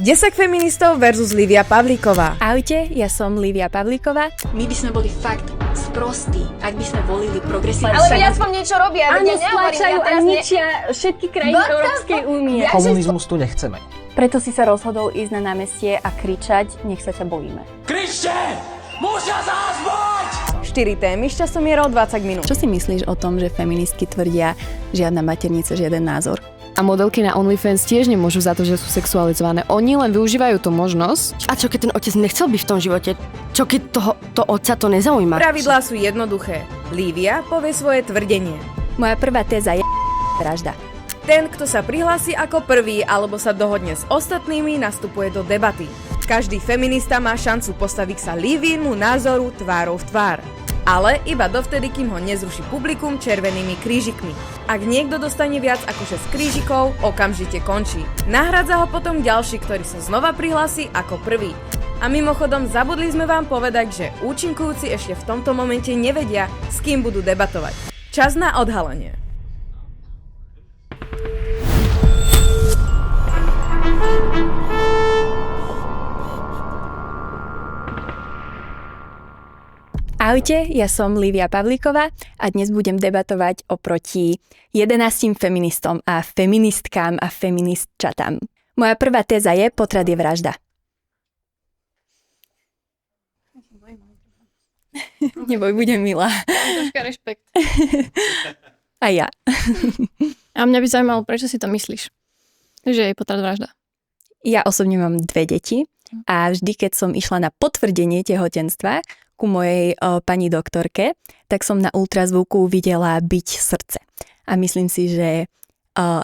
10 feministov versus Lívia Pavlíková. Ahojte, ja som Lívia Pavlíková. My by sme boli fakt sprostí, ak by sme volili progresívne. Ale veď aspoň niečo robia. Áno, stlačajú a ničia všetky krajiny Európskej únie. Komunizmus tu nechceme. Preto si sa rozhodol ísť na námestie a kričať, nech sa ťa bojíme. Kričte! Musia zázvať! 4 témy s časomierou 20 minút. Čo si myslíš o tom, že feministky tvrdia žiadna maternica, žiaden názor? A modelky na OnlyFans tiež nemôžu za to, že sú sexualizované. Oni len využívajú tú možnosť. A čo keď ten otec nechcel byť v tom živote? Čo keď to otca to nezaujíma? Pravidlá sú jednoduché. Lívia povie svoje tvrdenie. Moja prvá téza je vražda. Ten, kto sa prihlási ako prvý alebo sa dohodne s ostatnými, nastupuje do debaty. Každý feminista má šancu postaviť sa Lívínmu názoru tvárou v tvár. Ale iba dovtedy, kým ho nezruší publikum červenými krížikmi. Ak niekto dostane viac ako 6 krížikov, okamžite končí. Nahrádza ho potom ďalší, ktorý sa znova prihlási ako prvý. A mimochodom, zabudli sme vám povedať, že účinkujúci ešte v tomto momente nevedia, s kým budú debatovať. Čas na odhalenie. Ahojte, ja som Lívia Pavlíková a dnes budem debatovať oproti 11 feministom a feministkám a feministčatám. Moja prvá téza je potrat je vražda. Neboj, budem milá. Troška rešpekt. A ja. A mňa by zaujímalo, prečo si to myslíš? Že je potrat vražda. Ja osobne mám 2 deti a vždy, keď som išla na potvrdenie tehotenstva ku mojej pani doktorke, tak som na ultrazvuku videla byť srdce. A myslím si, že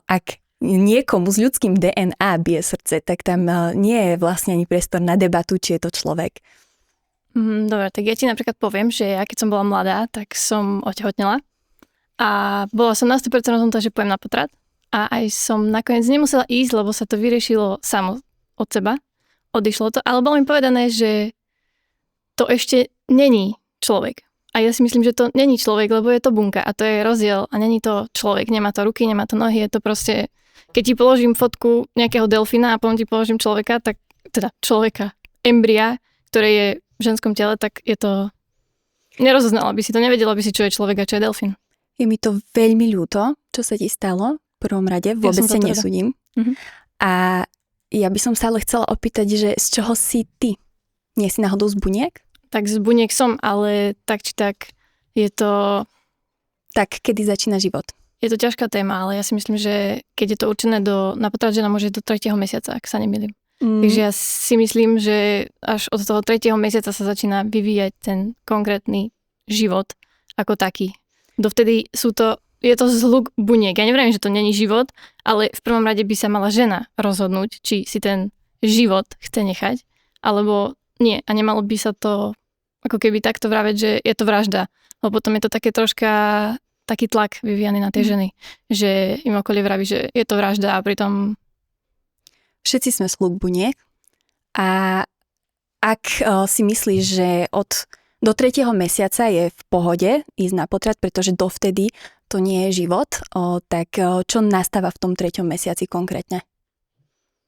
ak niekomu s ľudským DNA bije srdce, tak tam nie je vlastne ani priestor na debatu, či je to človek. Dobre, tak ja ti napríklad poviem, že ja keď som bola mladá, tak som otehotnela a bola som na 100% rozhodnutá, že pojem na potrat a aj som nakoniec nemusela ísť, lebo sa to vyriešilo samo od seba, odišlo to, ale bolo mi povedané, že to ešte není človek. A ja si myslím, že to není človek, lebo je to bunka a to je rozdiel a není to človek. Nemá to ruky, nemá to nohy, je to proste, keď ti položím fotku nejakého delfína a potom ti položím človeka, tak teda človeka, embria, ktoré je v ženskom tele, tak je to, nerozoznala by si to, nevedela by si, čo je človek a čo je delfín. Je mi to veľmi ľúto, čo sa ti stalo, v prvom rade, vôbec sa nesúdim. A ja by som stále chcela opýtať, že z čoho si ty? Nie si náhodou z buniek? Tak z buniek som, ale tak či tak je to... Tak kedy začína život? Je to ťažká téma, ale ja si myslím, že keď je to určené na potrat žena môže do 3. mesiaca, ak sa nemýlim. Takže ja si myslím, že až od toho 3. mesiaca sa začína vyvíjať ten konkrétny život ako taký. Dovtedy je to zhluk buniek. Ja neviem, že to není život, ale v prvom rade by sa mala žena rozhodnúť, či si ten život chce nechať, alebo nie. A nemalo by sa to ako keby takto vraveť, že je to vražda. Lebo potom je to také troška taký tlak vyvíjaný na tie ženy, že im okolie vraví, že je to vražda a pritom... Všetci sme slúb buniek a ak si myslíš, že do 3. mesiaca je v pohode ísť na potrat, pretože dovtedy to nie je život, tak čo nastáva v tom 3. mesiaci konkrétne?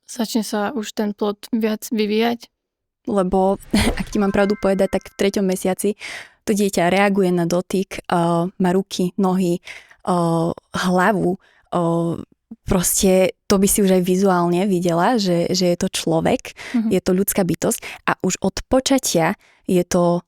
Začne sa už ten plod viac vyvíjať? Lebo, ak ti mám pravdu povedať, tak v 3. mesiaci to dieťa reaguje na dotyk, má ruky, nohy, hlavu, proste to by si už aj vizuálne videla, že je to človek, je to ľudská bytosť a už od počatia je to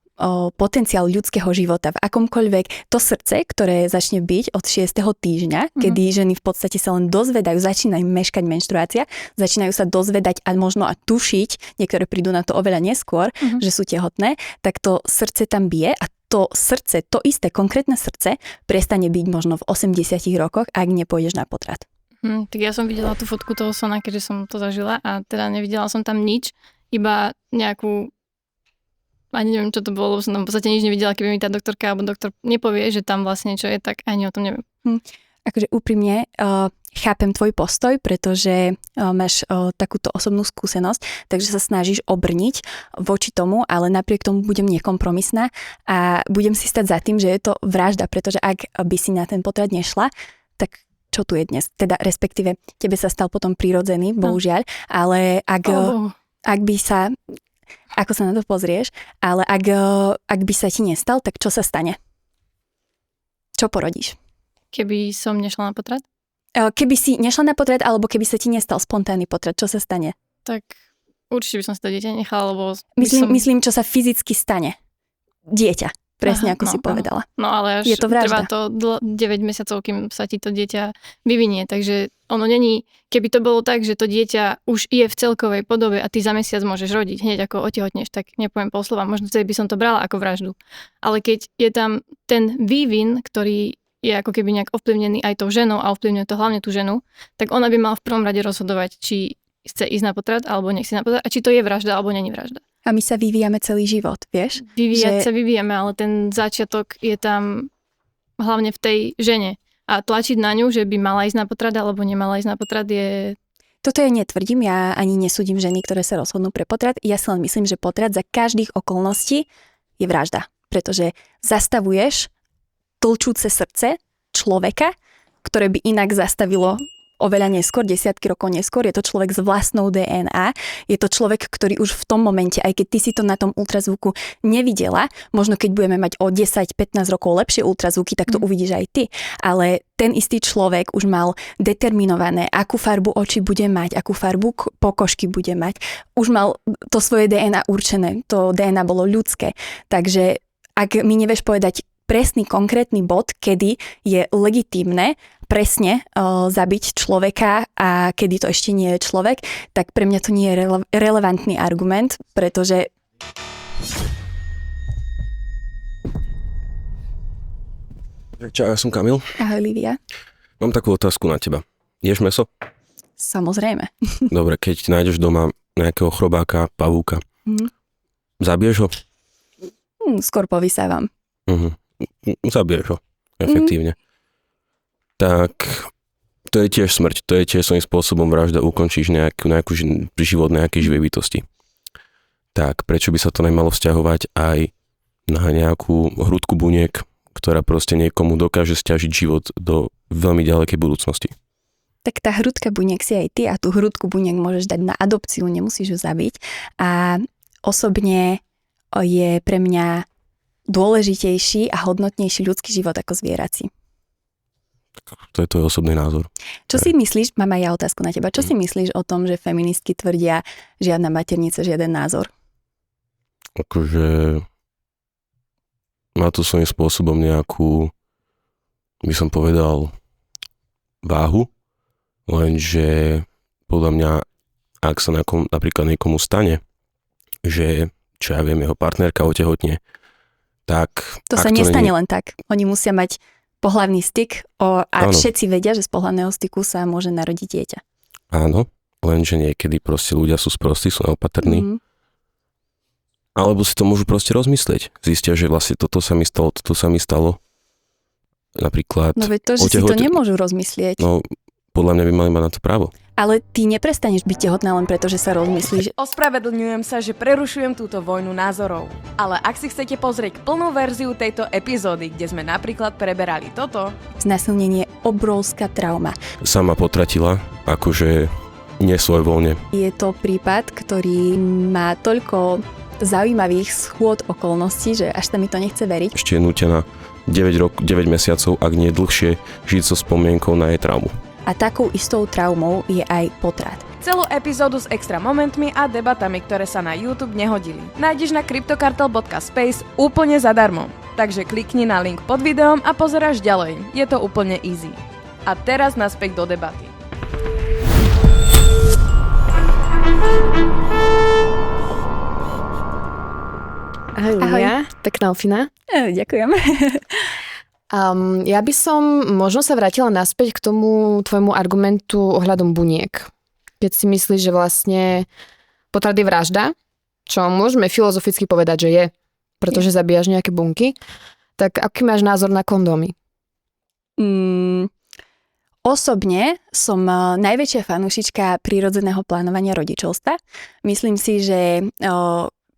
potenciál ľudského života v akomkoľvek to srdce, ktoré začne byť od 6. týždňa, kedy ženy v podstate sa len dozvedajú, začínajú meškať menštruácia, začínajú sa dozvedať a možno a tušiť, niektoré prídu na to oveľa neskôr, že sú tehotné, tak to srdce tam bije a to srdce, to isté konkrétne srdce prestane byť možno v 80 rokoch, ak nepôjdeš na potrat. Tak ja som videla tú fotku toho sona, keďže som to zažila a teda nevidela som tam nič, iba nejakú, ani neviem, čo to bolo, som tam v podstate nič nevidela, keby mi tá doktorka alebo doktor nepovie, že tam vlastne čo je, tak ani o tom neviem. Akože úprimne chápem tvoj postoj, pretože máš takúto osobnú skúsenosť, takže sa snažíš obrniť voči tomu, ale napriek tomu budem nekompromisná a budem si stať za tým, že je to vražda, pretože ak by si na ten potrat nešla, tak čo tu je dnes. Teda respektíve tebe sa stal potom prirodzený, bohužiaľ, ale ak by sa, ako sa na to pozrieš, ale ak by sa ti nestal, tak čo sa stane? Čo porodíš? Keby som nešla na potrat, Keby si nešla na potrat, alebo keby sa ti nestal spontánny potrat, čo sa stane? tak určite by som si to dieťa nechala, lebo Myslím, čo sa fyzicky stane. Dieťa. Presne ako si povedala. No ale až Je to vražda. trvá to 9 mesiacov, kým sa ti to dieťa vyvinie. Takže ono není, keby to bolo tak, že to dieťa už je v celkovej podobe a ty za mesiac môžeš rodiť, hneď ako otehotneš, tak nepoviem pol slova. Možno vtedy by som to brala ako vraždu. Ale keď je tam ten vývin, ktorý je ako keby nejak ovplyvnený aj tou ženou a ovplyvňuje to hlavne tú ženu, tak ona by mala v prvom rade rozhodovať, či chce ísť na potrat alebo nechce na potrat a či to je vražda alebo není vražda. A my sa vyvíjame celý život, vieš? Sa vyvíjame, ale ten začiatok je tam hlavne v tej žene. A tlačiť na ňu, že by mala ísť na potrat alebo nemala ísť na potrat je... Toto ja netvrdím, ja ani nesúdim ženy, ktoré sa rozhodnú pre potrat. Ja si len myslím, že potrat za každých okolností je vražda. Pretože zastavuješ tlčúce srdce človeka, ktoré by inak zastavilo oveľa neskôr, desiatky rokov neskôr. Je to človek s vlastnou DNA. Je to človek, ktorý už v tom momente, aj keď ty si to na tom ultrazvuku nevidela, možno keď budeme mať o 10-15 rokov lepšie ultrazvuky, tak to uvidíš aj ty. Ale ten istý človek už mal determinované, akú farbu očí bude mať, akú farbu pokožky bude mať. Už mal to svoje DNA určené. To DNA bolo ľudské. Takže ak mi nevieš povedať presný, konkrétny bod, kedy je legitímne presne zabiť človeka a kedy to ešte nie je človek, tak pre mňa to nie je relevantný argument, pretože... Čau, ja som Kamil. Ahoj, Lívia. Mám takú otázku na teba. Ješ mäso? Samozrejme. Dobre, keď nájdeš doma nejakého chrobáka, pavúka, zabiješ ho? Skôr povysávam. Zabiješ ho, efektívne. Tak to je tiež smrť, to je tiež svojím spôsobom vražda, ukončíš nejakú život nejakej živej bytosti. Tak prečo by sa to nemalo vzťahovať aj na nejakú hrudku buniek, ktorá proste niekomu dokáže sťažiť život do veľmi ďalekej budúcnosti? Tak tá hrudka buniek si aj ty a tú hrudku buniek môžeš dať na adopciu, nemusíš ju zabiť. A osobne je pre mňa dôležitejší a hodnotnejší ľudský život ako zvierací. To je tvoj osobný názor. Čo si myslíš, mám aj ja otázku na teba, čo si myslíš o tom, že feministky tvrdia žiadna maternica, žiaden názor? Akože má to svojím spôsobom nejakú, by som povedal, váhu, lenže podľa mňa, ak sa napríklad niekomu stane, že, čo ja viem, jeho partnerka otehotne, tak... To sa nestane len tak. Oni musia mať pohlavný styk a všetci vedia, že z pohlavného styku sa môže narodiť dieťa. Áno, lenže niekedy proste ľudia sú sprostí, sú neopatrní. Alebo si to môžu proste rozmyslieť. Zistia, že vlastne toto sa mi stalo. Napríklad... No veď to, že si to nemôžu rozmyslieť. No, podľa mňa by mali mať na to právo. Ale ty neprestaneš byť tehotná len preto, že sa rozmyslíš. Ospravedlňujem sa, že prerušujem túto vojnu názorov. Ale ak si chcete pozrieť plnú verziu tejto epizódy, kde sme napríklad preberali toto... Znásilnenie je obrovská trauma. Sama potratila, akože nesvojvoľne. Je to prípad, ktorý má toľko zaujímavých schôd okolností, že až sa mi to nechce veriť. Ešte je nútená 9 mesiacov, ak nie dlhšie, žiť so spomienkou na jej traumu. A takou istou traumou je aj potrat. Celú epizódu s extra momentmi a debatami, ktoré sa na YouTube nehodili, nájdeš na cryptocartel.space úplne zadarmo. Takže klikni na link pod videom a pozeráš ďalej. Je to úplne easy. A teraz naspäť do debaty. Ahoj, Lívia. Pekná ofina. Ďakujem. Ja by som možno sa vrátila naspäť k tomu tvojmu argumentu ohľadom buniek. Keď si myslíš, že vlastne potrat je vražda, čo môžeme filozoficky povedať, že je, pretože zabíjaš nejaké bunky, tak aký máš názor na kondómy? Osobne som najväčšia fanúšička prírodzeného plánovania rodičovstva. Myslím si, že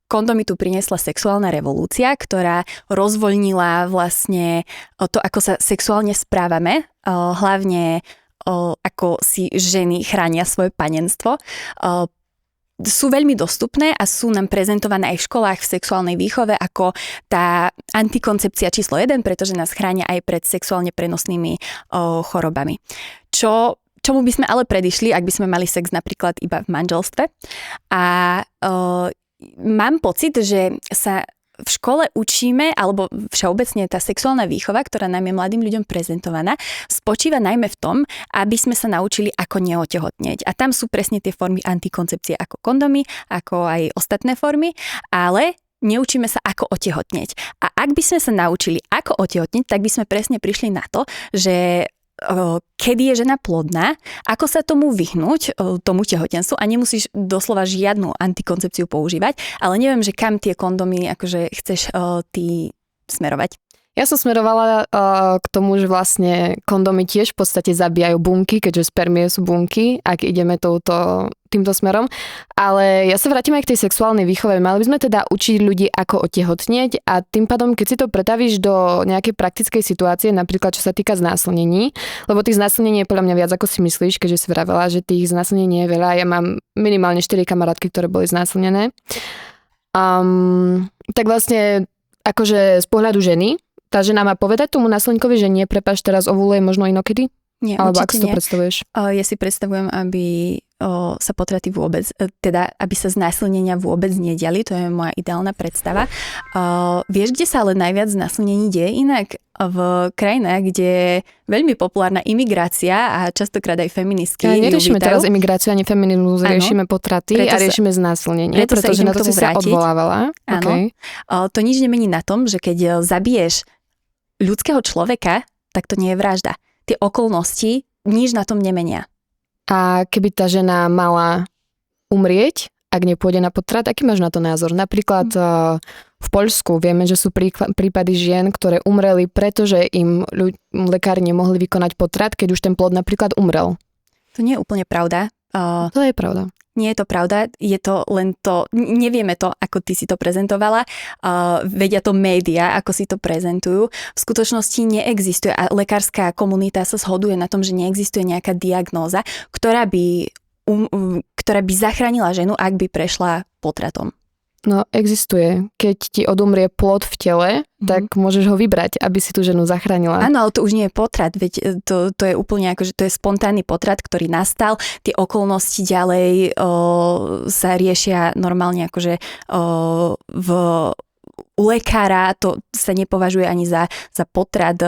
kondómy tu priniesla sexuálna revolúcia, ktorá rozvoľnila vlastne to, ako sa sexuálne správame, hlavne ako si ženy chránia svoje panenstvo, sú veľmi dostupné a sú nám prezentované aj v školách v sexuálnej výchove ako tá antikoncepcia číslo 1, pretože nás chránia aj pred sexuálne prenosnými chorobami. Čomu by sme ale predišli, ak by sme mali sex napríklad iba v manželstve. A mám pocit, že sa v škole učíme, alebo všeobecne tá sexuálna výchova, ktorá nám je mladým ľuďom prezentovaná, spočíva najmä v tom, aby sme sa naučili, ako neotehotnieť. A tam sú presne tie formy antikoncepcie ako kondomy, ako aj ostatné formy, ale neučíme sa, ako otehotnieť. A ak by sme sa naučili, ako otehotnieť, tak by sme presne prišli na to, že kedy je žena plodná, ako sa tomu vyhnúť, tomu tehotenstvu, a nemusíš doslova žiadnu antikoncepciu používať, ale neviem, že kam tie kondomy akože chceš ty smerovať. Ja som smerovala k tomu, že vlastne kondomy tiež v podstate zabíjajú bunky, keďže spermie sú bunky, ak ideme týmto smerom. Ale ja sa vrátim aj k tej sexuálnej výchove. Mali by sme teda učiť ľudí, ako otehotnieť, a tým pádom, keď si to pretavíš do nejakej praktickej situácie, napríklad čo sa týka znásilnení, lebo tých znásilnení je podľa mňa viac, ako si myslíš, keďže si vravela, že tých znásilnení je veľa. Ja mám minimálne 4 kamarátky, ktoré boli znásilnené. Tak vlastne akože z pohľadu ženy, tá žena má povedať tomu násilníkovi, že nie, prepáč, teraz ovuluje možno inokedy? Nie, alebo ako určite si to nie. predstavuješ? Ja si predstavujem, aby sa potraty vôbec, teda aby sa znásilnenia vôbec nediali, to je moja ideálna predstava. Vieš, kde sa ale najviac znásilnení deje? Inak v krajinách, kde je veľmi populárna imigrácia a častokrát aj feministky neriešime teraz imigráciu ani feminizmus, riešime potraty a riešime znásilnenie, pretože na to si sa odvolávala. Áno. Okay. To nič nemení na tom, že keď zabiješ ľudského človeka, tak to nie je vražda. Tie okolnosti nič na tom nemenia. A keby tá žena mala umrieť, ak nepôjde na potrat, aký máš na to názor? Napríklad v Poľsku vieme, že sú prípady žien, ktoré umreli, pretože im lekári nemohli vykonať potrat, keď už ten plod napríklad umrel. To nie je úplne pravda. To je pravda. Nie je to pravda, je to len to, nevieme to, ako ty si to prezentovala, vedia to médiá, ako si to prezentujú. V skutočnosti neexistuje a lekárska komunita sa zhoduje na tom, že neexistuje nejaká diagnóza, ktorá by zachránila ženu, ak by prešla potratom. No, existuje. Keď ti odumrie plod v tele, tak môžeš ho vybrať, aby si tú ženu zachránila. Áno, ale to už nie je potrat, veď to je úplne ako, že to je spontánny potrat, ktorý nastal. Tie okolnosti ďalej sa riešia normálne akože u lekára, to sa nepovažuje ani za potrat,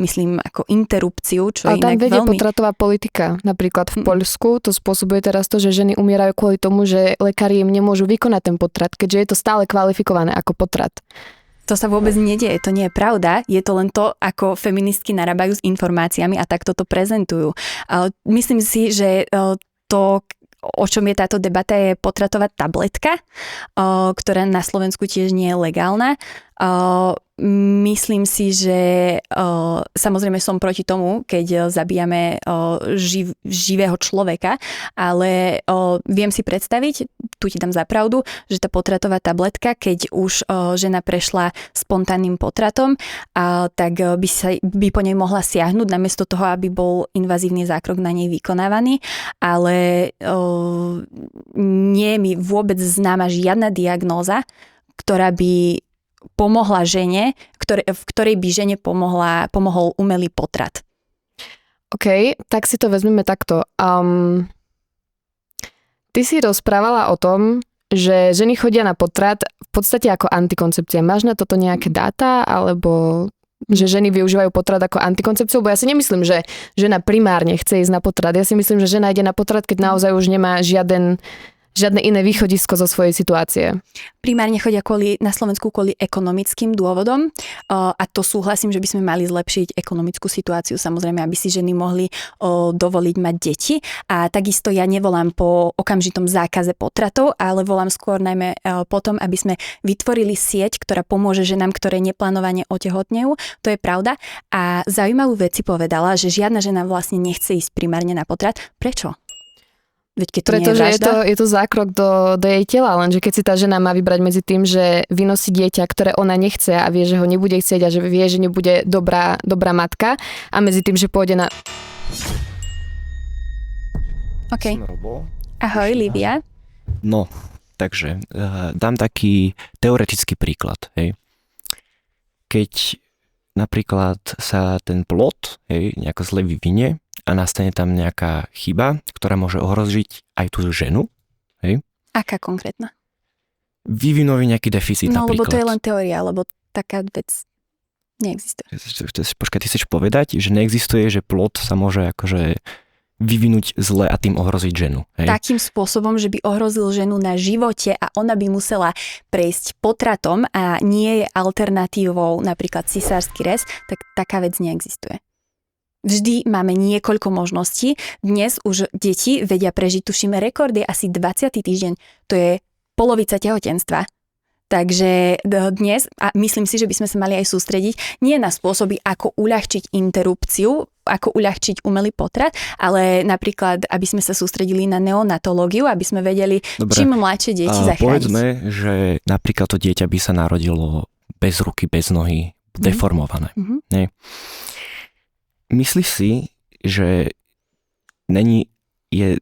myslím, ako interrupciu, čo je inak veľmi... Ale tam vedie potratová politika. Napríklad v Poľsku to spôsobuje teraz to, že ženy umierajú kvôli tomu, že lekári im nemôžu vykonať ten potrat, keďže je to stále kvalifikované ako potrat. To sa vôbec nedieje, to nie je pravda. Je to len to, ako feministky narábajú s informáciami a takto to prezentujú. Myslím si, že to, o čom je táto debata, je potratová tabletka, ktorá na Slovensku tiež nie je legálna. Myslím si, že samozrejme som proti tomu, keď zabíjame živého človeka, ale viem si predstaviť, tu ti dám za pravdu, že tá potratová tabletka, keď už žena prešla spontánnym potratom, tak by po nej mohla siahnuť, namiesto toho, aby bol invazívny zákrok na nej vykonávaný, ale nie je mi vôbec známa žiadna diagnóza, ktorá by pomohla žene, v ktorej by žene pomohol umelý potrat. OK, tak si to vezmeme takto. Ty si rozprávala o tom, že ženy chodia na potrat v podstate ako antikoncepcia. Máš na toto nejaké dáta, alebo že ženy využívajú potrat ako antikoncepciu? Bo ja si nemyslím, že žena primárne chce ísť na potrat. Ja si myslím, že žena ide na potrat, keď naozaj už nemá žiadne iné východisko zo svojej situácie. Primárne chodia na Slovensku kvôli ekonomickým dôvodom a to súhlasím, že by sme mali zlepšiť ekonomickú situáciu, samozrejme, aby si ženy mohli dovoliť mať deti, a takisto ja nevolám po okamžitom zákaze potratov, ale volám skôr najmä potom, aby sme vytvorili sieť, ktorá pomôže ženám, ktoré neplánovane otehotnejú. To je pravda. A zaujímavú vec si povedala, že žiadna žena vlastne nechce ísť primárne na potrat. Prečo? Pretože je to zákrok do jej tela, lenže keď si tá žena má vybrať medzi tým, že vynosí dieťa, ktoré ona nechce a vie, že ho nebude chcieť a že vie, že nebude dobrá matka, a medzi tým, že pôjde na... OK. Som Robo. Ahoj, Lívia. No, takže dám taký teoretický príklad. Hej. Keď napríklad sa ten plod nejako zle vyvinie a nastane tam nejaká chyba, ktorá môže ohroziť aj tú ženu. Hej. Aká konkrétna? Vývinový nejaký deficit No, lebo napríklad. to je len teória, lebo taká vec neexistuje. Počkaj, ty chceš povedať, že neexistuje, že plod sa môže akože vyvinúť zle a tým ohroziť ženu. Hej? Takým spôsobom, že by ohrozil ženu na živote a ona by musela prejsť potratom a nie je alternatívou napríklad cisársky rez, tak taká vec neexistuje. Vždy máme niekoľko možností. Dnes už deti vedia prežiť, tušíme, rekord je asi 20. týždeň. To je polovica tehotenstva. Takže dnes, a myslím si, že by sme sa mali aj sústrediť, nie na spôsoby, ako uľahčiť interrupciu, ako uľahčiť umelý potrat, ale napríklad, aby sme sa sústredili na neonatológiu, aby sme vedeli, Dobre. čím mladšie deti zachrániť. Povedzme, že napríklad to dieťa by sa narodilo bez ruky, bez nohy, deformované. Nie? Myslíš si, že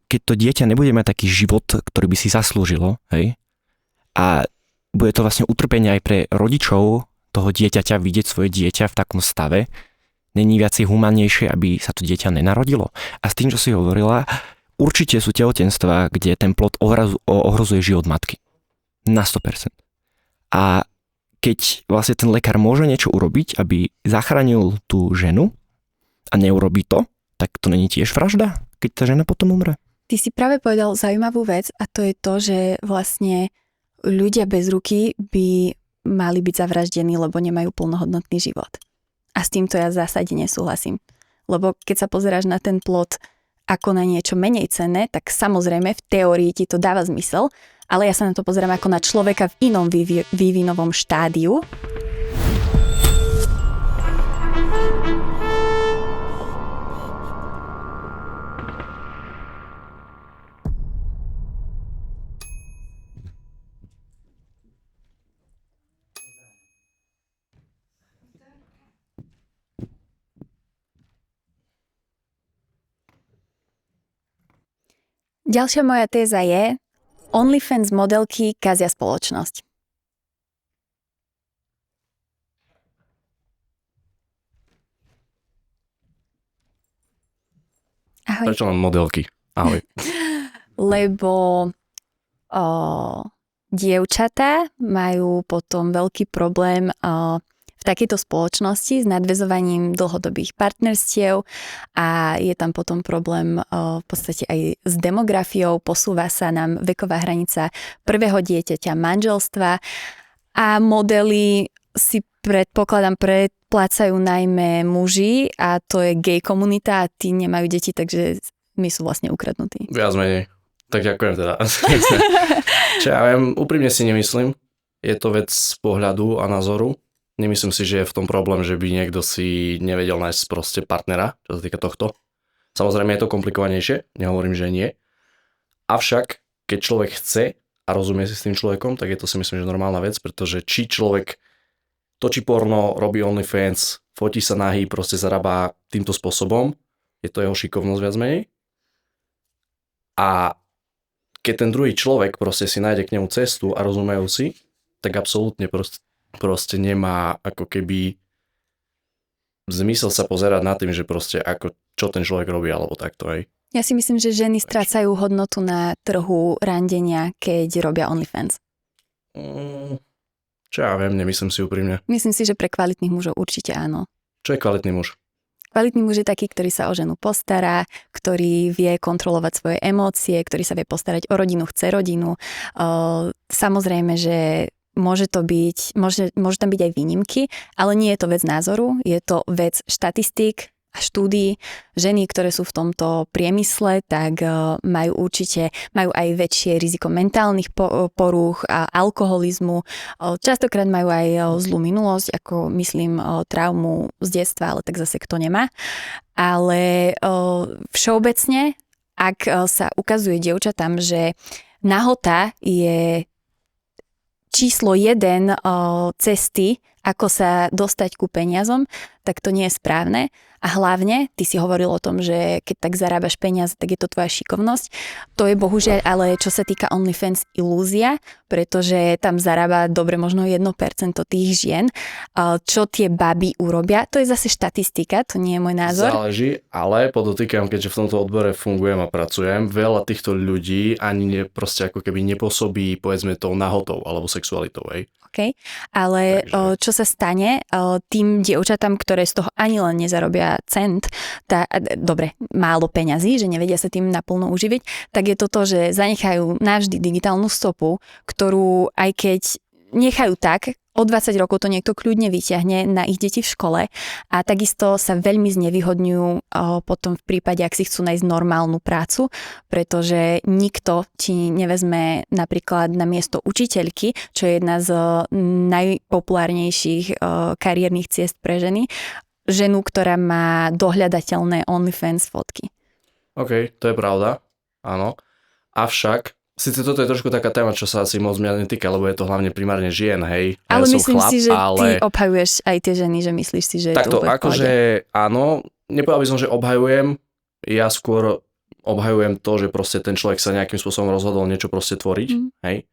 keď to dieťa nebude mať taký život, ktorý by si zaslúžilo, hej, a bude to vlastne utrpenie aj pre rodičov toho dieťaťa vidieť svoje dieťa v takom stave, není viacej humánnejšie, aby sa to dieťa nenarodilo. A s tým, čo si hovorila, určite sú tehotenstvá, kde ten plod ohrozuje život matky. Na 100%. A keď vlastne ten lekár môže niečo urobiť, aby zachránil tú ženu a neurobí to, tak to není tiež vražda, keď tá žena potom umre. Ty si práve povedal zaujímavú vec a to je to, že vlastne ľudia bez ruky by mali byť zavraždení, lebo nemajú plnohodnotný život. A s týmto ja v zásade nesúhlasím. Lebo keď sa pozeráš na ten plod ako na niečo menej cenné, tak samozrejme v teórii ti to dáva zmysel, ale ja sa na to pozerám ako na človeka v inom vývinovom štádiu. Ďalšia moja téza je, OnlyFans modelky kazia spoločnosť. Ahoj. Prečo len modelky? Ahoj. Lebo dievčatá majú potom veľký problém v takejto spoločnosti s nadväzovaním dlhodobých partnerstiev a je tam potom problém v podstate aj s demografiou, posúva sa nám veková hranica prvého dieťaťa, manželstva a modely si predpokladám predplácajú najmä muži a to je gay komunita a tí nemajú deti, takže my sú vlastne ukradnutí. Viac menej. Tak ďakujem teda. Čo ja viem, úprimne si nemyslím. Je to vec z pohľadu a názoru. Nemyslím si, že je v tom problém, že by niekto si nevedel nájsť proste partnera, čo sa týka tohto. Samozrejme je to komplikovanejšie, nehovorím, že nie. Avšak, keď človek chce a rozumie si s tým človekom, tak je to si myslím, že normálna vec, pretože či človek točí porno, robí OnlyFans, fotí sa nahý, proste zarába týmto spôsobom, je to jeho šikovnosť viac menej. A keď ten druhý človek proste si nájde k nemu cestu a rozumejú si, tak absolútne proste nemá ako keby zmysel sa pozerať na tým, že proste ako, čo ten človek robí alebo takto, hej. Ja si myslím, že ženy strácajú hodnotu na trhu randenia, keď robia OnlyFans. Čo ja viem, nemyslím si úprimne. Myslím si, že pre kvalitných mužov určite áno. Čo je kvalitný muž? Kvalitný muž je taký, ktorý sa o ženu postará, ktorý vie kontrolovať svoje emócie, ktorý sa vie postarať o rodinu, chce rodinu. Samozrejme, že môže tam byť aj výnimky, ale nie je to vec názoru, je to vec štatistík a štúdií. Ženy, ktoré sú v tomto priemysle, tak majú aj väčšie riziko mentálnych porúch a alkoholizmu. Častokrát majú aj zlú minulosť, ako myslím traumu z detstva, ale tak zase kto nemá. Ale všeobecne, ak sa ukazuje dievčatám, že nahota je číslo 1 cesty ako sa dostať ku peniazom, tak to nie je správne. A hlavne, ty si hovoril o tom, že keď tak zarábaš peniaze, tak je to tvoja šikovnosť. To je bohužiaľ, ale čo sa týka OnlyFans, ilúzia, pretože tam zarába dobre možno 1% tých žien. Čo tie baby urobia, to je zase štatistika, to nie je môj názor. Záleží, ale podotýkam, keďže v tomto odbore fungujem a pracujem, veľa týchto ľudí ani proste ako keby nepôsobí, povedzme, tou nahotou alebo sexualitou, hej. Okay. Ale čo sa stane tým dievčatám, ktoré z toho ani len nezarobia cent, dobre, málo peňazí, že nevedia sa tým naplno uživiť, tak je to to, že zanechajú navždy digitálnu stopu, ktorú aj keď nechajú tak, o 20 rokov to niekto kľudne vyťahne na ich deti v škole a takisto sa veľmi znevýhodňujú potom v prípade, ak si chcú nájsť normálnu prácu, pretože nikto ti nevezme napríklad na miesto učiteľky, čo je jedna z najpopulárnejších kariérnych ciest pre ženy, ženu, ktorá má dohľadateľné OnlyFans fotky. OK, to je pravda, áno. Avšak sice toto je trošku taká téma, čo sa asi moc mňa netýka, lebo je to hlavne primárne žien, hej. Ale ja myslím chlap, si, že ale... ty obhajuješ aj tie ženy, že myslíš si, že je takto, to úplne akože áno, nepovedal by som, že obhajujem, ja skôr obhajujem to, že proste ten človek sa nejakým spôsobom rozhodol niečo proste tvoriť, hej.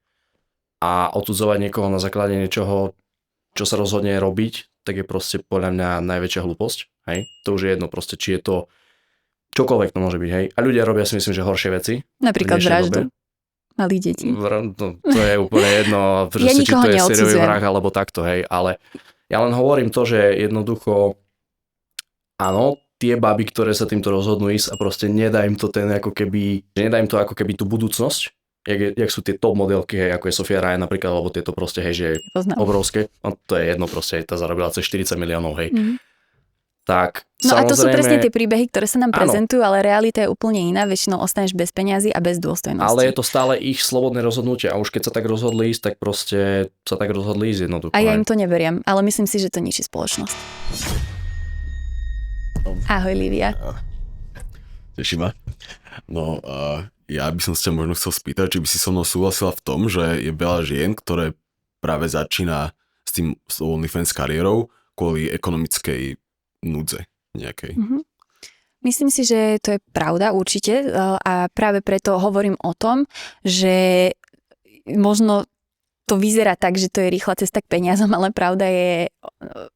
A odsudzovať niekoho na základe niečoho, čo sa rozhodne robiť, tak je proste podľa mňa najväčšia hlúposť, hej. To už je jedno proste, či je to čokoľvek to môže byť, hej. A ľudia robia si myslím, že horšie veci. Napríklad vraždu malých detí. To je úplne jedno, proste, či to je seriový vrah alebo takto, hej, ale ja len hovorím to, že jednoducho áno, tie baby, ktoré sa týmto rozhodnú ísť a proste nedá im to ako keby tú budúcnosť, jak sú tie top modelky, hej, ako je Sofia Ryan napríklad, alebo tieto proste, hej, že obrovské, no to je jedno proste, tá zarobila cez 40 miliónov, hej. Tak, no a to sú presne tie príbehy, ktoré sa nám prezentujú, ale realita je úplne iná, väčšinou ostaneš bez peňazí a bez dôstojnosti. Ale je to stále ich slobodné rozhodnutie a už keď sa tak rozhodli ísť, tak proste sa tak rozhodli ísť jednoducho. A ja im to neberiem, ale myslím si, že to ničí spoločnosť. Ahoj, Lívia. Teší ma. No, ja by som sa možno chcel spýtať, či by si so mnou súhlasila v tom, že je veľa žien, ktoré práve začína s OnlyFans kariérou kvôli ekonomickej núdze nejakej. Myslím si, že to je pravda určite a práve preto hovorím o tom, že možno to vyzerá tak, že to je rýchla cesta k peniazom, ale pravda je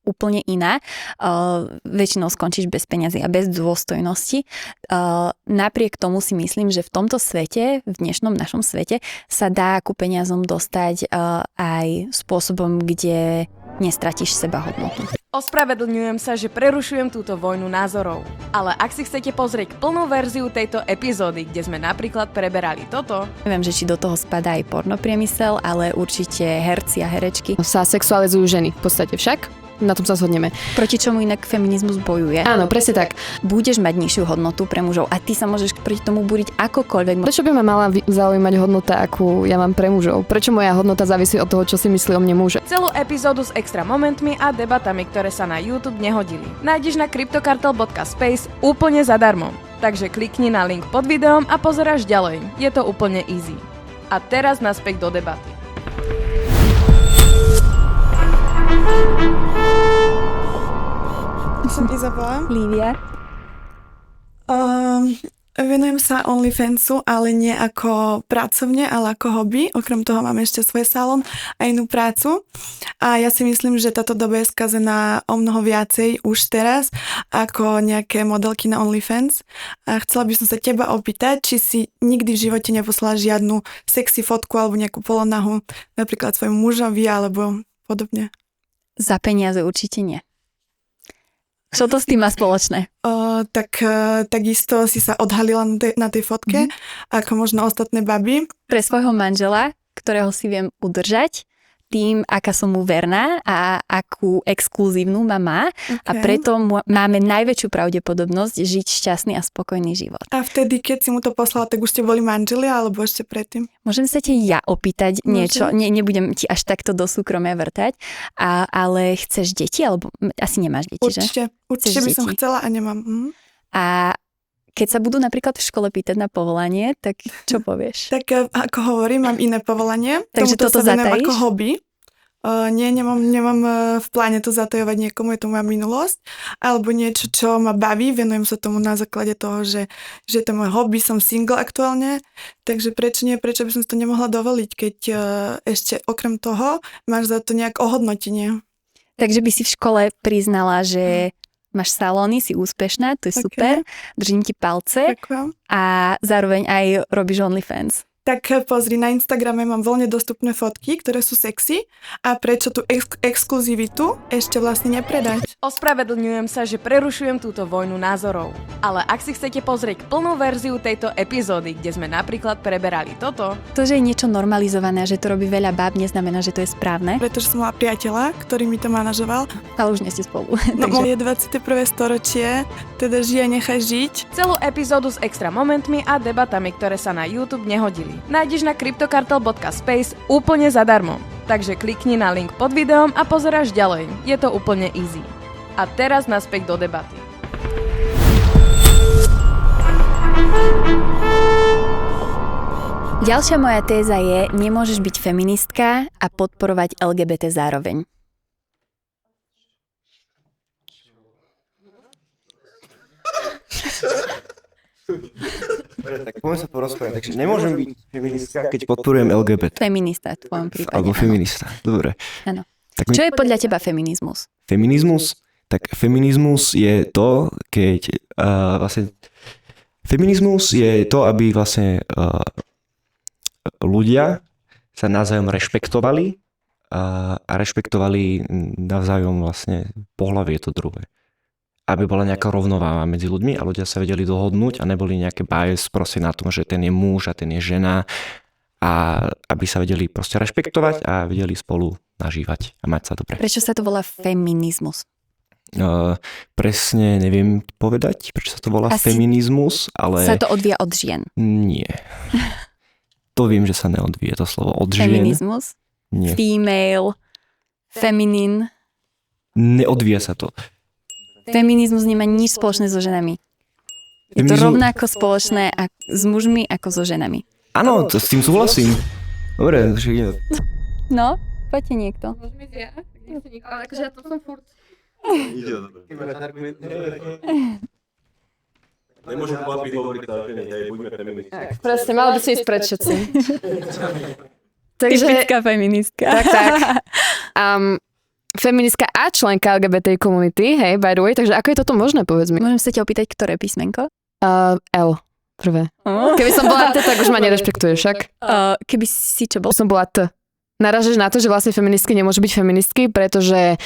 úplne iná. Väčšinou skončíš bez peniazy a bez dôstojnosti. Napriek tomu si myslím, že v tomto svete, v dnešnom našom svete, sa dá ku peniazom dostať aj spôsobom, kde nestratíš sebahodnotu. Ospravedlňujem sa, že prerušujem túto vojnu názorov. Ale ak si chcete pozrieť plnú verziu tejto epizódy, kde sme napríklad preberali toto... Neviem, že či do toho spadá aj pornopriemysel, ale určite herci a herečky sa sexualizujú ženy, v podstate však. Na tom sa zhodneme. Proti čomu inak feminizmus bojuje. Áno, presne tak. Budeš mať nižšiu hodnotu pre mužov a ty sa môžeš proti tomu búriť akokoľvek. Prečo by ma mala zaujímať hodnota, akú ja mám pre mužov? Prečo moja hodnota závisí od toho, čo si myslí o mne muže? Celú epizódu s extra momentmi a debatami, ktoré sa na YouTube nehodili, nájdeš na cryptocartel.space úplne zadarmo. Takže klikni na link pod videom a pozeráš ďalej. Je to úplne easy. A teraz naspäť do debaty. Som Izabela. Lívia. Venujem sa OnlyFansu, ale nie ako pracovne, ale ako hobby. Okrem toho mám ešte svoj salón a inú prácu. A ja si myslím, že táto doba je skazená o mnoho viacej už teraz ako nejaké modelky na OnlyFans. A chcela by som sa teba opýtať, či si nikdy v živote neposlala žiadnu sexy fotku alebo nejakú polonahu napríklad svojmu mužovi alebo podobne. Za peniaze určite nie. Čo to s tým má spoločné? Takisto si sa odhalila na tej fotke, ako možno ostatné baby. Pre svojho manžela, ktorého si viem udržať, tým, aká som mu verná a akú exkluzívnu ma má. Okay. A preto máme najväčšiu pravdepodobnosť žiť šťastný a spokojný život. A vtedy, keď si mu to poslala, tak už ste boli manželia, alebo ešte predtým? Môžem sa ti ja opýtať niečo? Nebudem ti až takto do súkromia vrtať, ale chceš deti? Alebo asi nemáš deti, že? Určite by som chcela a nemám. A keď sa budú napríklad v škole pýtať na povolanie, tak čo povieš? Tak ako hovorím, mám iné povolanie. Takže toto sa zatajíš? Ako hobby. Nemám v pláne to zatajovať niekomu, je to moja minulosť, alebo niečo, čo ma baví, venujem sa tomu na základe toho, že je to môj hobby, som single aktuálne, takže prečo by som si to nemohla dovoliť, keď ešte okrem toho máš za to nejak ohodnotenie. Takže by si v škole priznala, že máš salóny, si úspešná, to je super, držím ti palce. Ďakujem. A zároveň aj robíš OnlyFans. Tak pozri, na Instagrame mám voľne dostupné fotky, ktoré sú sexy a prečo tú exkluzivitu ešte vlastne nepredať? Ospravedlňujem sa, že prerušujem túto vojnu názorov. Ale ak si chcete pozrieť plnú verziu tejto epizódy, kde sme napríklad preberali toto... To, že je niečo normalizované a že to robí veľa báb, neznamená, že to je správne. Pretože som mala priateľa, ktorý mi to manažoval. Ale už nie ste spolu. No je 21. storočie, teda žij a nechaj žiť. Celú epizódu s extra momentmi a debatami, ktoré sa na YouTube nehodili, nájdeš na cryptocartel.space úplne zadarmo. Takže klikni na link pod videom a pozeráš ďalej. Je to úplne easy. A teraz naspäť do debaty. Ďalšia moja téza je, nemôžeš byť feministka a podporovať LGBT zároveň. Tak poďme sa porozprávať. Takže nemôžem byť feministka, keď podporujem LGBT. Feminista v tvojom prípade. Alebo feminista, dobre. Áno. Čo je podľa teba feminizmus? Feminizmus? Tak feminizmus je to, keď vlastne... Feminizmus je to, aby vlastne ľudia sa navzájom rešpektovali a rešpektovali navzájom vlastne pohlavie to druhé. Aby bola nejaká rovnováha medzi ľuďmi a ľudia sa vedeli dohodnúť a neboli nejaké bias proste na tom, že ten je muž a ten je žena a aby sa vedeli proste rešpektovať a vedeli spolu nažívať a mať sa dobre. Prečo sa to volá feminizmus? Presne neviem povedať, prečo sa to volá feminizmus, ale... Sa to odvíja od žien? Nie. To viem, že sa neodvíja to slovo od žien. Feminizmus? Nie. Female? Feminine? Neodvíja sa to. Feminizmus nemá nič spoločné so ženami. Je to rovnako spoločné s mužmi ako so ženami. Áno, s tým súhlasím. Dobre, že ideme. No, poďte niekto. Môžeme ísť ja? Ale akože ja to som furt. Ide, dobre. Nemôžem chlapi hovoriť tak, že hej, buďme feministi. Presne, malo by si ísť pred všetci. Typická feministka. Tak. Feministka a členka LGBT komunity, hej, by the way, takže ako je toto možné, povedz mi? Môžem sa ťa opýtať, ktoré písmenko? L, prvé. Keby som bola T, tak už ma nerešpektuješ, však? Keby si čo bol? Som bola T. Naražeš na to, že vlastne feministky nemôžu byť feministky, pretože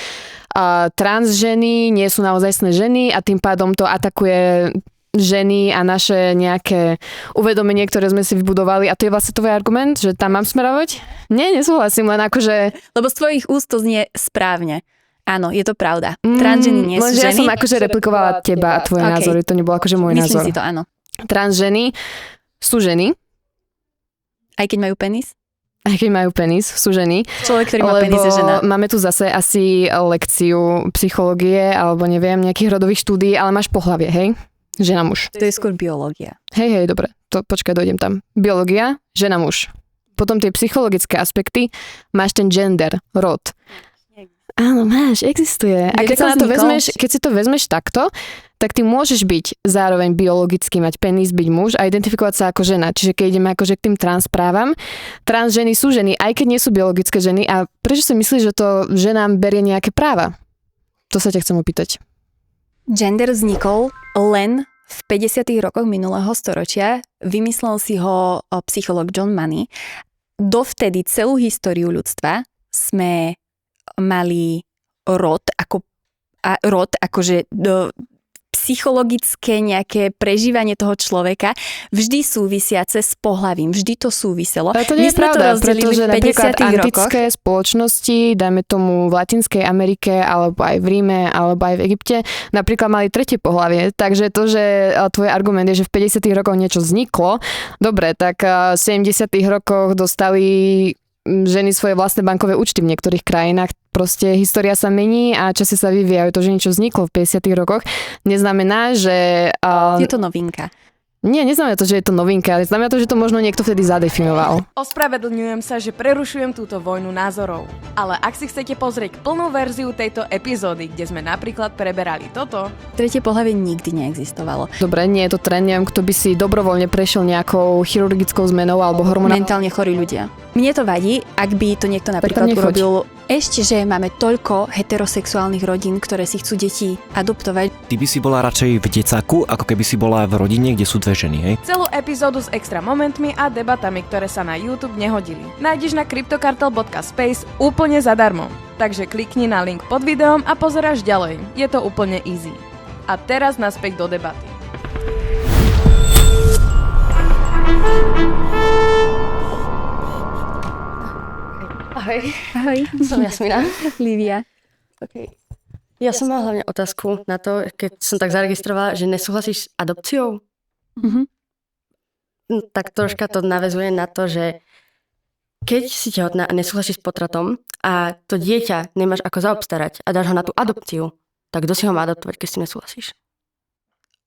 trans ženy nie sú naozajstné ženy a tým pádom to atakuje ženy a naše nejaké uvedomenie, ktoré sme si vybudovali. A to je vlastne tvoj argument, že tam mám smerovať? Nie, nesúhlasím, len akože... Lebo z tvojich úst to znie správne. Áno, je to pravda. Trans ženy nie sú ženy. Ja som akože replikovala teba a tvoje názory, to nebolo akože môj názor. Myslím si to, áno. Trans ženy sú ženy. Aj keď majú penis? Aj keď majú penis, sú ženy. Človek, ktorý má penis, je žena. Máme tu zase asi lekciu psychológie alebo neviem, nejakých rodových štúdií, ale máš pohlavie, hej? Žena muž. To je skôr biológia. Hej, dobre, to počkaj, dojdem tam. Biológia, žena muž. Potom tie psychologické aspekty, máš ten gender, rod. Áno, máš, existuje. A keď si to vezmeš takto, tak ty môžeš byť zároveň biologicky, mať penis, byť muž a identifikovať sa ako žena. Čiže keď ideme akože k tým trans právam, trans ženy sú ženy, aj keď nie sú biologické ženy. A prečo si myslíš, že to ženám berie nejaké práva? To sa ťa chcem opýtať. Gender vznikol len v 50. rokoch minulého storočia. Vymyslel si ho psychológ John Money. Dovtedy celú históriu ľudstva sme mali rod akože psychologické nejaké prežívanie toho človeka vždy súvisiace s pohlavím. Vždy to súviselo. Ale to nie je pravda, pretože napríklad antické spoločnosti, dajme tomu v Latinskej Amerike, alebo aj v Ríme, alebo aj v Egypte, napríklad mali tretie pohlavie. Takže to, že tvoj argument je, že v 50. rokoch niečo vzniklo, dobre, tak v 70. rokoch dostali ženy svoje vlastné bankové účty v niektorých krajinách. Proste história sa mení a časy sa vyvíjajú. To, že niečo vzniklo v 50. rokoch, neznamená, že... Je to novinka. Nie, neznamená to, že je to novinka, ale znamená to, že to možno niekto vtedy zadefinoval. Ospravedlňujem sa, že prerušujem túto vojnu názorov. Ale ak si chcete pozrieť plnú verziu tejto epizódy, kde sme napríklad preberali toto... Tretie pohlavie nikdy neexistovalo. Dobre, nie je to trend, neviem, kto by si dobrovoľne prešiel nejakou chirurgickou zmenou alebo hormonálnou. Mentálne chorí ľudia. Mne to vadí, ak by to niekto napríklad urobil. Ešte, že máme toľko heterosexuálnych rodín, ktoré si chcú deti adoptovať. Ty by si bola radšej v decáku, ako keby si bola v rodine, kde sú dve ženy, hej? Celú epizódu s extra momentmi a debatami, ktoré sa na YouTube nehodili. Nájdeš na cryptocartel.space úplne zadarmo. Takže klikni na link pod videom a pozeráš ďalej. Je to úplne easy. A teraz naspäť do debaty. Ahoj. Ahoj. Som Jasmina. Lívia. Okay. Ja som mala hlavne otázku na to, keď som tak zaregistrovala, že nesúhlasíš s adopciou. Mhm. Tak troška to naväzuje na to, že keď si tehotná a nesúhlasíš s potratom a to dieťa nemáš ako zaobstarať a dáš ho na tú adopciu, tak kto si ho má adoptovať, keď si nesúhlasíš?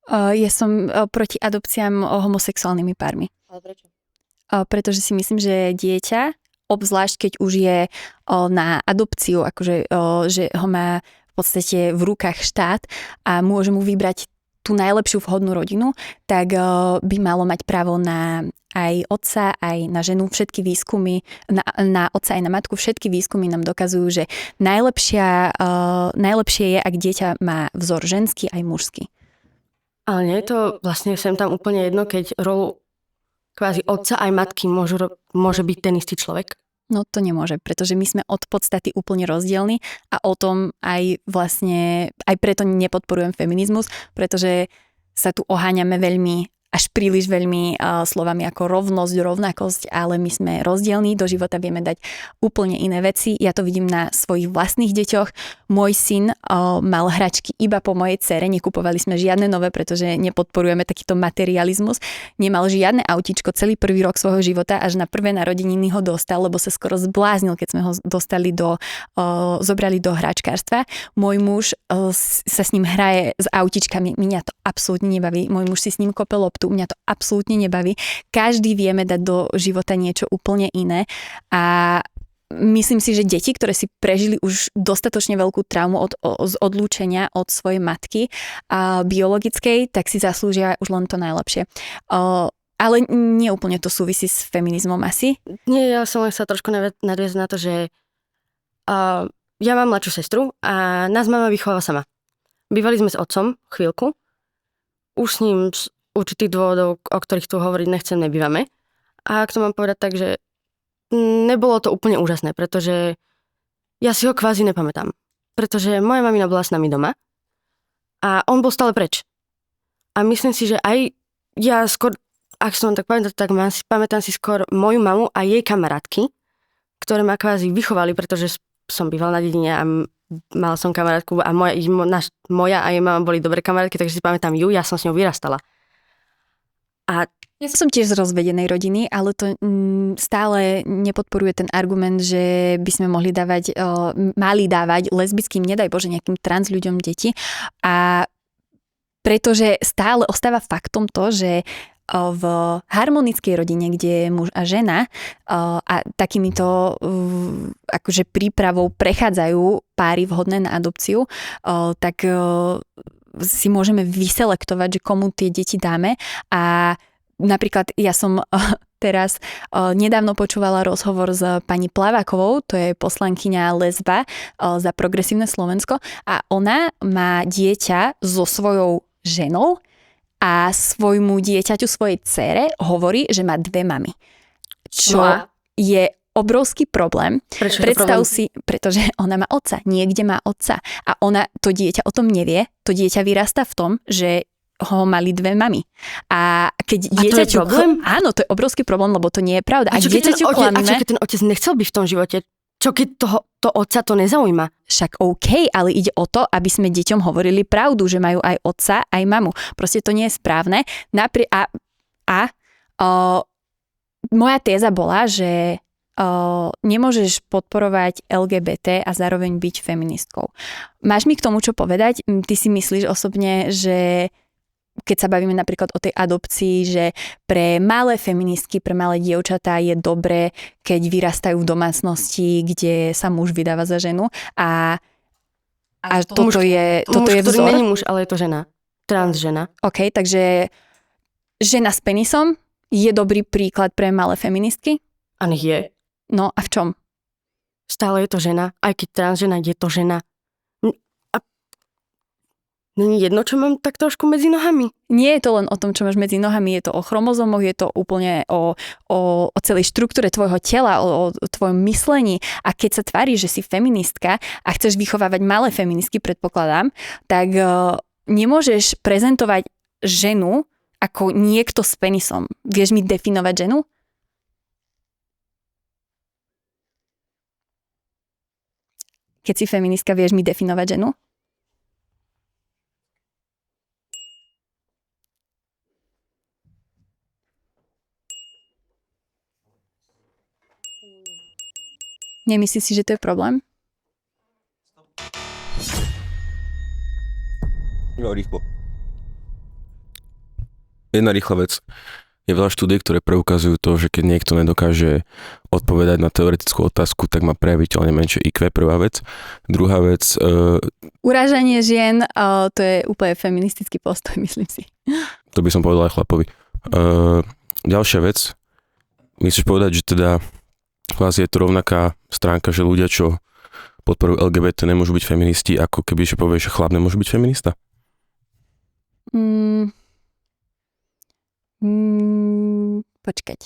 Ja som proti adopciám homosexuálnymi pármi. Ale prečo? Pretože si myslím, že dieťa, obzvlášť keď už je na adopciu, akože že ho má v podstate v rukách štát a môže mu vybrať tú najlepšiu vhodnú rodinu, tak by malo mať právo na aj otca, aj na ženu. Všetky výskumy, na otca aj na matku, všetky výskumy nám dokazujú, že najlepšie je, ak dieťa má vzor ženský aj mužský. Ale nie je to vlastne sem tam úplne jedno, keď rolu kvázi otca aj matky môže byť ten istý človek? No to nemôže, pretože my sme od podstaty úplne rozdielni a o tom aj vlastne, aj preto nepodporujem feminizmus, pretože sa tu oháňame veľmi, až príliš veľmi slovami ako rovnosť, rovnakosť, ale my sme rozdielní, do života vieme dať úplne iné veci. Ja to vidím na svojich vlastných deťoch. Môj syn mal hračky iba po mojej dcere, nekupovali sme žiadne nové, pretože nepodporujeme takýto materializmus. Nemal žiadne autíčko celý prvý rok svojho života, až na prvé narodeniny ho dostal, lebo sa skoro zbláznil, keď sme ho zobrali do hračkárstva. Môj muž sa s ním hraje s autíčkami, mňa to absolútne nebaví. Môj muž si s ním kope loptu, mňa to absolútne nebaví. Každý vieme dať do života niečo úplne iné a myslím si, že deti, ktoré si prežili už dostatočne veľkú traumu z odlúčenia od svojej matky biologickej, tak si zaslúžia už len to najlepšie. Ale nie úplne to súvisí s feminizmom asi. Nie, ja som len sa trošku nadviazať na to, že ja mám mladšiu sestru a nás mama vychováva sama. Bývali sme s otcom chvíľku, už s ním z určitých dôvodov, o ktorých tu hovoriť nechcem, nebývame. A ak to mám povedať tak, že nebolo to úplne úžasné, pretože ja si ho kvázi nepamätám. Pretože moja mamina bola s nami doma a on bol stále preč. A myslím si, že aj ja skôr, ak som tak pamätám, tak pamätám si skôr moju mamu a jej kamarátky, ktoré ma kvázi vychovali, pretože som býval na dedine a mal som kamarátku a moja a jej mama boli dobré kamarátky, takže si pamätám ju, ja som s ňou vyrastala. A ja som tiež z rozvedenej rodiny, ale to stále nepodporuje ten argument, že by sme mali dávať lesbickým, nedaj Bože, nejakým trans ľuďom deti. A pretože stále ostáva faktom to, že v harmonickej rodine, kde je muž a žena a takýmito akože prípravou prechádzajú páry vhodné na adopciu, tak si môžeme vyselektovať, že komu tie deti dáme a napríklad ja som teraz nedávno počúvala rozhovor s pani Plavákovou, to je poslankyňa lesba za Progresívne Slovensko a ona má dieťa so svojou ženou a svojmu dieťaťu, svojej dcére hovorí, že má dve mamy. Čo je obrovský problém. Prečo Predstav si, pretože ona má otca, niekde má otca a ona, to dieťa o tom nevie, to dieťa vyrastá v tom, že ho mali dve mamy. A keď dieťaťu... Áno, to je obrovský problém, lebo to nie je pravda. A dieťaťu klamíme... A keď ten otec nechcel byť v tom živote, čo keď to otca to nezaujíma? Však OK, ale ide o to, aby sme deťom hovorili pravdu, že majú aj otca, aj mamu. Proste to nie je správne. Moja téza bola, že nemôžeš podporovať LGBT a zároveň byť feministkou. Máš mi k tomu čo povedať? Ty si myslíš osobne, že keď sa bavíme napríklad o tej adopcii, že pre malé feministky, pre malé dievčatá je dobré, keď vyrastajú v domácnosti, kde sa muž vydáva za ženu a toto je ktorý vzor. není muž, ale je to žena. Trans žena. OK, takže žena s penisom je dobrý príklad pre malé feministky? A nech je. No a v čom? Stále je to žena. Aj keď trans žena, je to žena. A není jedno, čo mám tak trošku medzi nohami. Nie je to len o tom, čo máš medzi nohami, je to o chromozomoch, je to úplne o celej štruktúre tvojho tela, o tvojom myslení. A keď sa tváriš, že si feministka a chceš vychovávať malé feministky, predpokladám, tak nemôžeš prezentovať ženu ako niekto s penisom. Vieš mi definovať ženu? Keď si feministka, vieš mi definovať ženu? Nemyslíš si, že to je problém? No, rýchlo. Jedna rýchla vec. Je veľa štúdií, ktoré preukazujú to, že keď niekto nedokáže odpovedať na teoretickú otázku, tak má prejaviteľne menšie IQ, prvá vec. Druhá vec... Urážanie žien, to je úplne feministický postoj, myslím si. To by som povedal aj chlapovi. Ďalšia vec. Myslíš povedať, že teda vlastne je to rovnaká stránka, že ľudia, čo podporujú LGBT, nemôžu byť feministi, ako keby, že povieš, že chlap nemôže byť feminista? Počkať.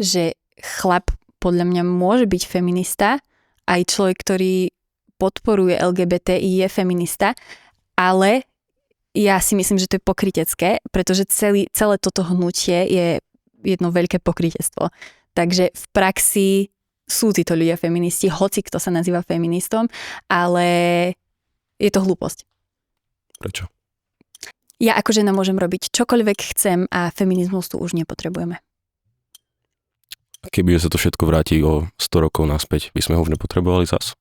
Že chlap podľa mňa môže byť feminista, aj človek, ktorý podporuje LGBTI je feminista, ale ja si myslím, že to je pokrytecké, pretože celé toto hnutie je jedno veľké pokrytectvo. Takže v praxi sú títo ľudia feministi, hoci kto sa nazýva feministom, ale je to hlúposť. Prečo? Ja ako žena môžem robiť čokoľvek chcem a feminizmus tu už nepotrebujeme. Keby sa to všetko vráti o 100 rokov naspäť, by sme ho už nepotrebovali zas?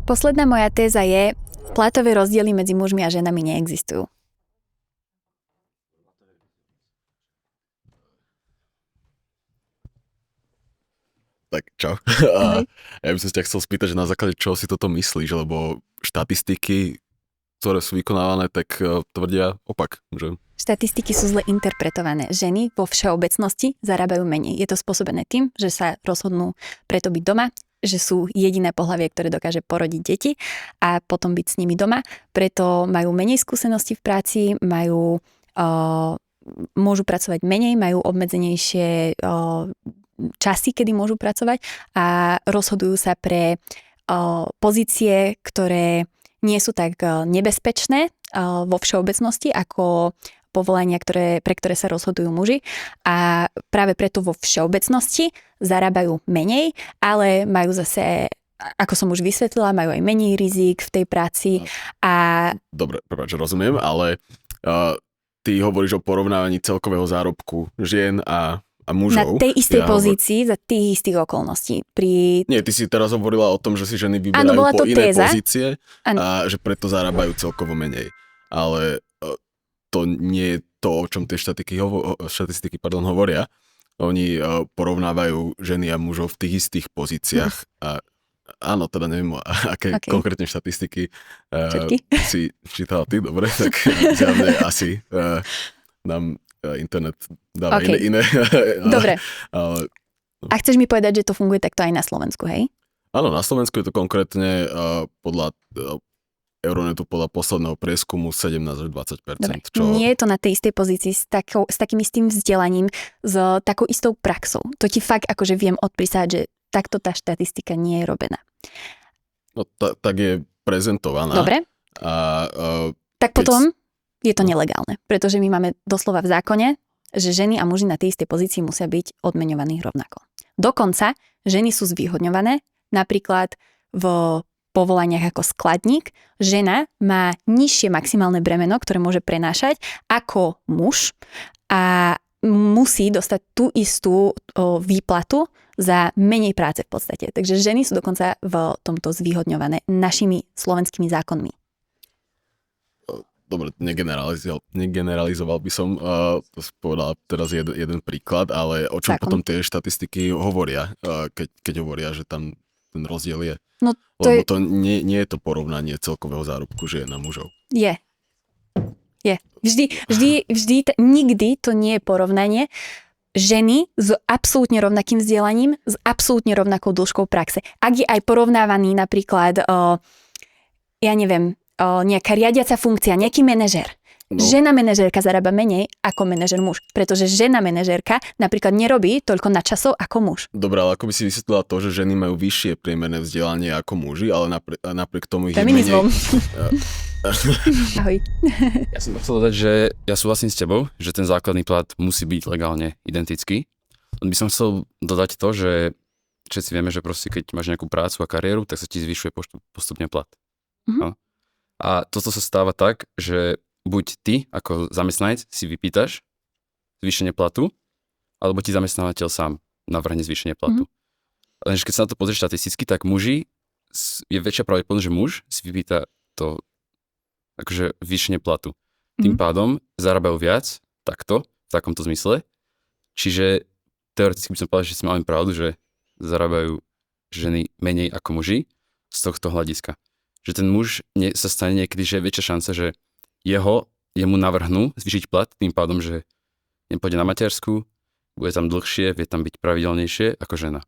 Posledná moja téza je, platové rozdiely medzi mužmi a ženami neexistujú. Tak čau. Ja by som ťa chcel spýtať, že na základe čoho si toto myslíš, lebo štatistiky, ktoré sú vykonávané, tak tvrdia opak. Že? Štatistiky sú zle interpretované. Ženy vo všeobecnosti zarábajú menej. Je to spôsobené tým, že sa rozhodnú preto byť doma, že sú jediné pohlavie, ktoré dokáže porodiť deti a potom byť s nimi doma. Preto majú menej skúseností v práci, môžu pracovať menej, majú obmedzenejšie časy, kedy môžu pracovať a rozhodujú sa pre pozície, ktoré nie sú tak nebezpečné vo všeobecnosti ako povolania, pre ktoré sa rozhodujú muži a práve preto vo všeobecnosti zarábajú menej, ale majú zase, ako som už vysvetlila, majú aj menej rizik v tej práci a... Dobre, prepáč, rozumiem, ale ty hovoríš o porovnávaní celkového zárobku žien a mužov. Na tej istej pozícii za tých istých okolností. Nie, ty si teraz hovorila o tom, že si ženy vyberajú po iné pozície a že preto zarábajú celkovo menej. Ale to nie je to, o čom tie štatistiky hovoria. Oni porovnávajú ženy a mužov v tých istých pozíciách. A áno, teda neviem, aké konkrétne štatistiky si čítala ty, dobre, tak zjavne asi nám internet dáva iné. Dobre. A chceš mi povedať, že to funguje takto aj na Slovensku, hej? Áno, na Slovensku je to konkrétne podľa Euronetu, podľa posledného prieskumu 17 až 20%. Dobre. Nie je to na tej istej pozícii s takým istým vzdelaním, s takou istou praxou. To ti fakt akože viem odprísať, že takto tá štatistika nie je robená. No tak je prezentovaná. Dobre. Tak potom je to nelegálne, pretože my máme doslova v zákone, že ženy a muži na tej istej pozícii musia byť odmeňovaní rovnako. Dokonca ženy sú zvýhodňované, napríklad v povolaniach ako skladník. Žena má nižšie maximálne bremeno, ktoré môže prenášať ako muž a musí dostať tú istú výplatu za menej práce v podstate. Takže ženy sú dokonca v tomto zvýhodňované našimi slovenskými zákonmi. Dobre, negeneralizoval by som, to povedal teraz jeden príklad, ale o čom potom tie štatistiky hovoria, keď hovoria, že tam ten rozdiel je? No, Lebo to nie je to porovnanie celkového zárobku žien a mužov. Je. Nikdy to nie je porovnanie ženy s absolútne rovnakým vzdelaním, s absolútne rovnakou dĺžkou praxe. Ak je aj porovnávaný napríklad, nejaká riadiaca funkcia, nejaký manažer. No. Žena manažérka zarába menej ako manažer muž, pretože žena manažérka napríklad nerobí toľko nadčasov ako muž. Dobre, ale ako by si vysvetlila to, že ženy majú vyššie priemerné vzdelanie ako muži, ale napriek tomu ich feminizmom. Je menej... Ahoj. Ja som chcel dodať, že ja súhlasím s tebou, že ten základný plat musí byť legálne identický. Len by som chcel dodať to, že všetci vieme, že proste keď máš nejakú prácu a kariéru, tak sa ti zvyšuje postupne plat. Mhm. No. A toto sa stáva tak, že buď ty ako zamestnanec si vypýtaš zvýšenie platu, alebo ti zamestnávateľ sám navrhne zvýšenie platu. Lenže keď sa na to pozrieš štatisticky, tak je väčšia pravdepodobnosť, že muž si vypýta to akože zvýšenie platu. Tým pádom zarábajú viac takto, v takomto zmysle. Čiže teoreticky by som povedal, že si máme pravdu, že zarábajú ženy menej ako muži z tohto hľadiska. Že ten muž sa stane niekedy, že je väčšia šanca, že jemu navrhnú zvýšiť plat tým pádom, že nepôjde na matersku, bude tam dlhšie, vie tam byť pravidelnejšie ako žena.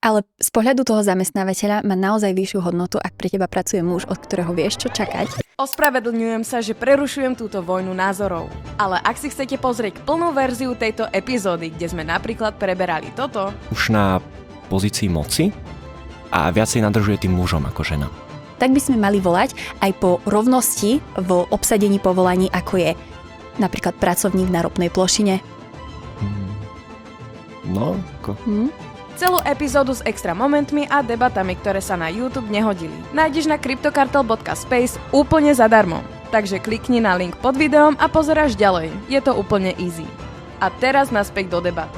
Ale z pohľadu toho zamestnávateľa má naozaj vyššiu hodnotu, ak pre teba pracuje muž, od ktorého vieš, čo čakať. Ospravedlňujem sa, že prerušujem túto vojnu názorov. Ale ak si chcete pozrieť plnú verziu tejto epizódy, kde sme napríklad preberali toto... Už na pozícii moci a viacej nadržuje tým mužom ako ženám. Tak by sme mali volať aj po rovnosti v obsadení povolaní, ako je napríklad pracovník na ropnej plošine. No, ako... Celú epizódu s extra momentmi a debatami, ktoré sa na YouTube nehodili, nájdeš na cryptocartel.space úplne zadarmo. Takže klikni na link pod videom a pozeráš ďalej. Je to úplne easy. A teraz naspäť do debaty.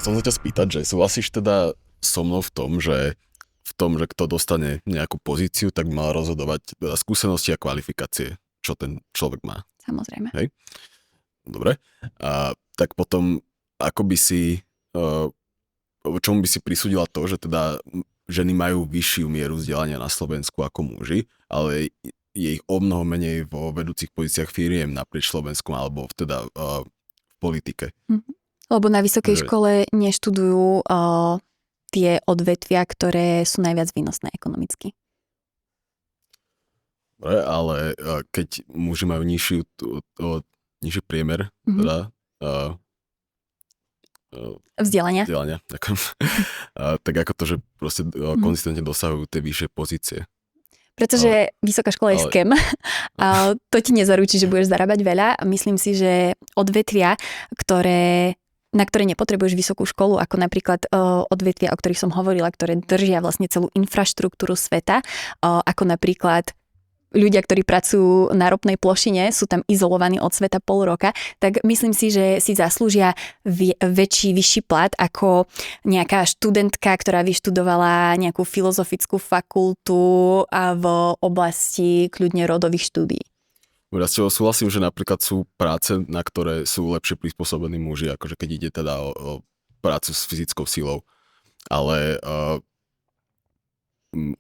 Chcem sa ťa spýtať, že súhlasíš teda so mnou v tom, že kto dostane nejakú pozíciu, tak mal rozhodovať teda skúsenosti a kvalifikácie, čo ten človek má. Samozrejme. Hej? Dobre. A tak potom, ako by si, čomu by si prisúdila to, že teda ženy majú vyššiu mieru vzdelania na Slovensku ako muži, ale je ich o mnoho menej vo vedúcich pozíciách firiem naprieč Slovenskom alebo teda v politike. Lebo na vysokej škole neštudujú tie odvetvia, ktoré sú najviac výnosné ekonomicky. Dobre, ale keď muži majú nižší priemer, teda vzdelania, tak ako to, že proste konzistentne dosahujú tie vyššie pozície. Pretože vysoká škola je scam a to ti nezaručí, že budeš zarábať veľa. A myslím si, že odvetvia, na ktoré nepotrebuješ vysokú školu, ako napríklad odvetvia, o ktorých som hovorila, ktoré držia vlastne celú infraštruktúru sveta, ako napríklad ľudia, ktorí pracujú na ropnej plošine, sú tam izolovaní od sveta pol roka, tak myslím si, že si zaslúžia vyšší plat ako nejaká študentka, ktorá vyštudovala nejakú filozofickú fakultu a v oblasti kľudne rodových štúdií. Ja s tebou súhlasím, že napríklad sú práce, na ktoré sú lepšie prispôsobení muži, akože keď ide teda o prácu s fyzickou silou. Ale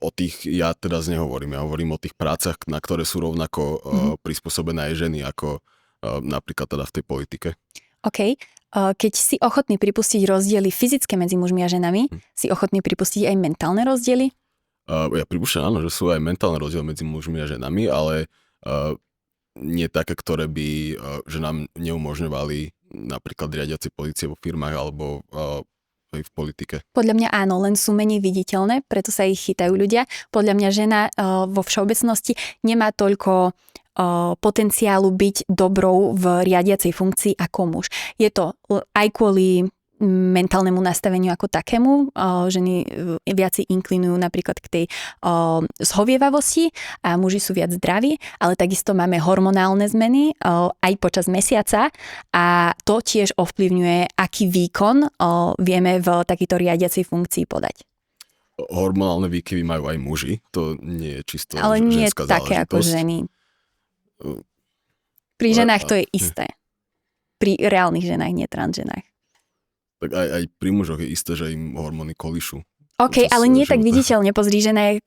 o tých ja teraz nehovorím. Ja hovorím o tých prácach, na ktoré sú rovnako prispôsobené aj ženy, ako napríklad teda v tej politike. OK. Keď si ochotný pripustiť rozdiely fyzické medzi mužmi a ženami, si ochotný pripustiť aj mentálne rozdiely? Ja pripúšťam, áno, že sú aj mentálne rozdiely medzi mužmi a ženami, ale nie také, ktoré by ženám neumožňovali napríklad riadiace pozície vo firmách alebo aj v politike. Podľa mňa áno, len sú menej viditeľné, preto sa ich chytajú ľudia. Podľa mňa žena vo všeobecnosti nemá toľko potenciálu byť dobrou v riadiacej funkcii ako muž. Je to aj kvôli mentálnemu nastaveniu ako takému. Ženy viac inklinujú napríklad k tej zhovievavosti a muži sú viac zdraví, ale takisto máme hormonálne zmeny aj počas mesiaca a to tiež ovplyvňuje, aký výkon vieme v takýto riadiacej funkcii podať. Hormonálne výkyvy majú aj muži, to nie je čisto ale nie je ženská také ako záležitosť. ženy. Pri ženách to je isté. Pri reálnych ženách, nie transženách. Tak aj pri mužoch je isté, že im hormóny kolíšu. OK, ale nie tak viditeľne. Pozri, žena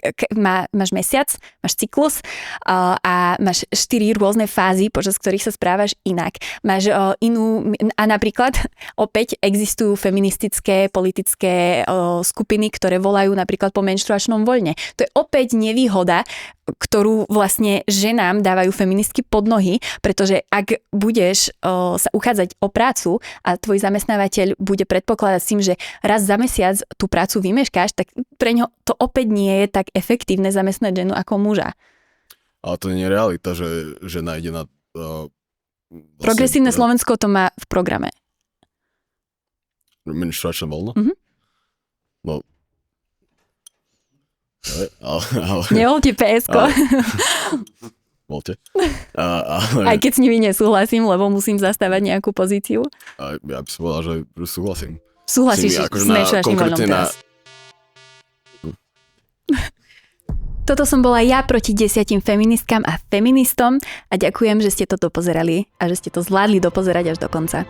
máš mesiac, máš cyklus a máš 4 rôzne fázy, počas ktorých sa správaš inak. Máš inú, a napríklad opäť existujú feministické, politické skupiny, ktoré volajú napríklad po menštruačnom voľne. To je opäť nevýhoda, ktorú vlastne ženám dávajú feministky pod nohy, pretože ak budeš sa uchádzať o prácu a tvoj zamestnávateľ bude predpokladať s tým, že raz za mesiac tú prácu vymeškáš, tak pre ňo to opäť nie je tak efektívne zamestnať ženu ako muža. Ale to nie je realita, že žena ide na... Vlastne, Progresívne Slovensko to má v programe. Menštruačné voľno? Mhm. No... Ale... Nevolte PSko. Voľte. Aj keď s nimi nesúhlasím, lebo musím zastávať nejakú pozíciu. Ja by som povedal, že súhlasím. Súhlasíš s menštruačným voľnom teraz. Toto som bola ja proti 10 feministkám a feministom a ďakujem, že ste to dopozerali a že ste to zvládli dopozerať až do konca.